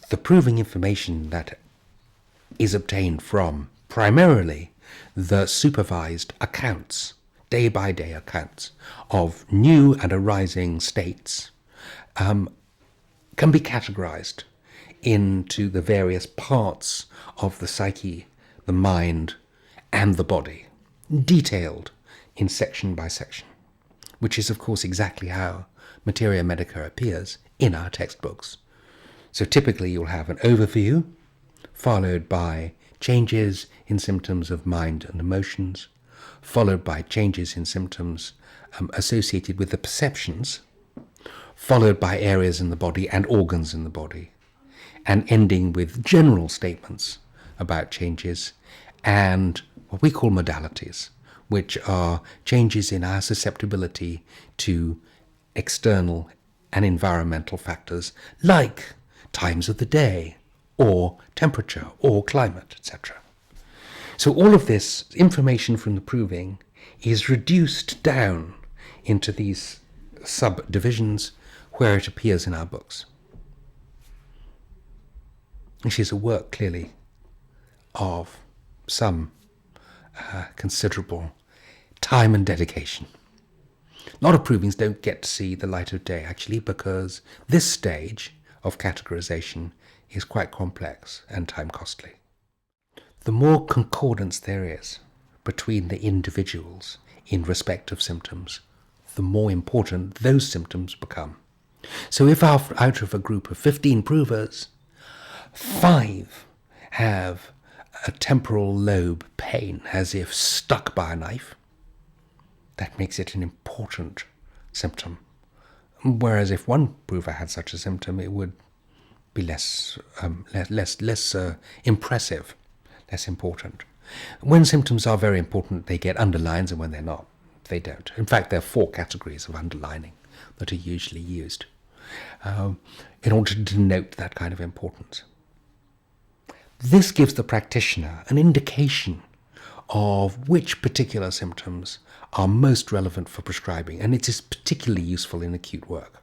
the proving information that is obtained from primarily the supervised accounts, day-by-day accounts of new and arising states, can be categorized into the various parts of the psyche, the mind, and the body, detailed in section by section, which is, of course, exactly how Materia Medica appears in our textbooks. So typically you'll have an overview, followed by changes in symptoms of mind and emotions, followed by changes in symptoms associated with the perceptions, followed by areas in the body and organs in the body, and ending with general statements about changes and what we call modalities, which are changes in our susceptibility to external and environmental factors like times of the day, or temperature, or climate, etc. So all of this information from the proving is reduced down into these subdivisions where it appears in our books. Which is a work, clearly, of some considerable time and dedication. A lot of provings don't get to see the light of day, actually, because this stage of categorization is quite complex and time-costly. The more concordance there is between the individuals in respect of symptoms, the more important those symptoms become. So if out of a group of 15 provers, 5 have a temporal lobe pain as if stuck by a knife, that makes it an important symptom. Whereas if one prover had such a symptom, it would be less impressive, less important. When symptoms are very important, they get underlines, and when they're not, they don't. In fact, there are 4 categories of underlining that are usually used in order to denote that kind of importance. This gives the practitioner an indication of which particular symptoms are most relevant for prescribing, and it is particularly useful in acute work.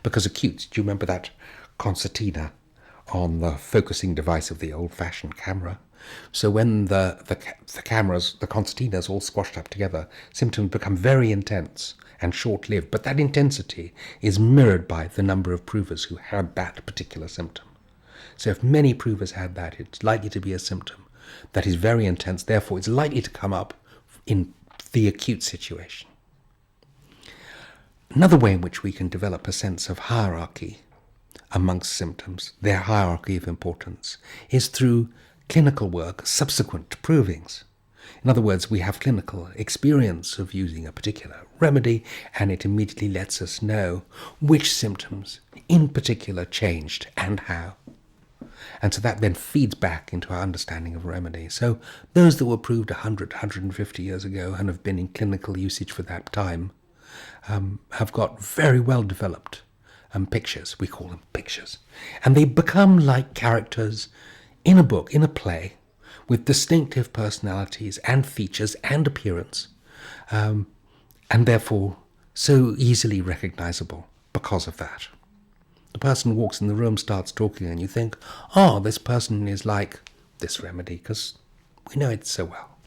Because acute, do you remember that concertina on the focusing device of the old-fashioned camera? So when the cameras, the concertinas all squashed up together, symptoms become very intense and short-lived, but that intensity is mirrored by the number of provers who had that particular symptom. So if many provers had that, it's likely to be a symptom that is very intense, therefore it's likely to come up in the acute situation. Another way in which we can develop a sense of hierarchy amongst symptoms, their hierarchy of importance, is through clinical work subsequent to provings. In other words, we have clinical experience of using a particular remedy, and it immediately lets us know which symptoms in particular changed and how. And so that then feeds back into our understanding of remedy. So those that were proved 100, 150 years ago and have been in clinical usage for that time have got very well developed pictures. We call them pictures. And they become like characters in a book, in a play, with distinctive personalities and features and appearance, and therefore so easily recognizable because of that. The person walks in the room, starts talking, and you think, oh, this person is like this remedy, because we know it so well.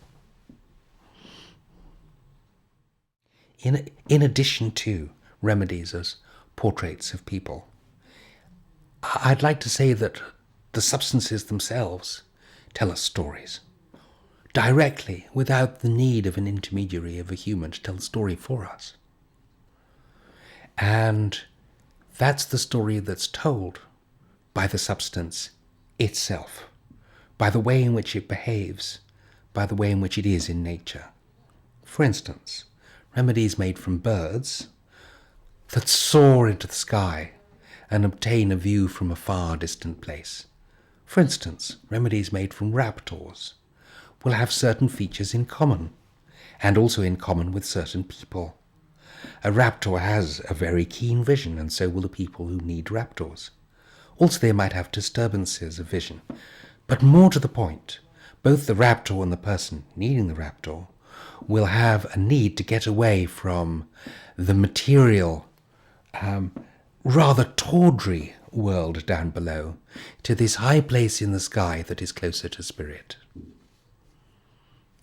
In addition to remedies as portraits of people, I'd like to say that the substances themselves tell us stories, directly, without the need of an intermediary, of a human, to tell the story for us. And that's the story that's told by the substance itself, by the way in which it behaves, by the way in which it is in nature. For instance, remedies made from birds that soar into the sky and obtain a view from a far distant place. For instance, remedies made from raptors will have certain features in common, and also in common with certain people. A raptor has a very keen vision, and so will the people who need raptors. Also, they might have disturbances of vision. But more to the point, both the raptor and the person needing the raptor will have a need to get away from the material, rather tawdry world down below to this high place in the sky that is closer to spirit.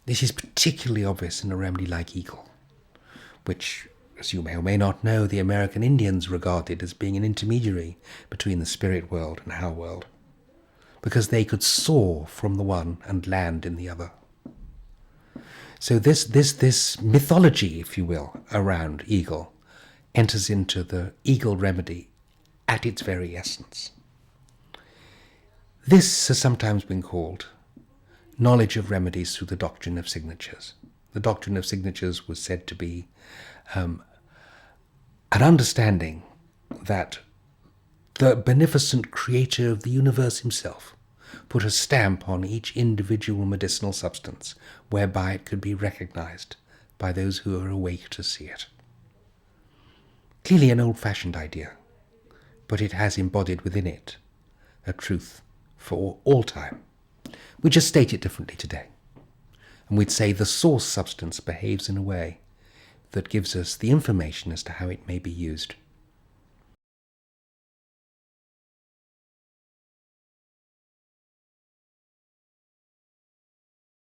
This is particularly obvious in a remedy like eagle, which, as you may or may not know, the American Indians regarded as being an intermediary between the spirit world and our world, because they could soar from the one and land in the other. So this mythology, if you will, around eagle enters into the eagle remedy at its very essence. This has sometimes been called knowledge of remedies through the doctrine of signatures. The doctrine of signatures was said to be an understanding that the beneficent creator of the universe himself put a stamp on each individual medicinal substance whereby it could be recognized by those who are awake to see it. Clearly an old-fashioned idea, but it has embodied within it a truth for all time. We just state it differently today. And we'd say the source substance behaves in a way that gives us the information as to how it may be used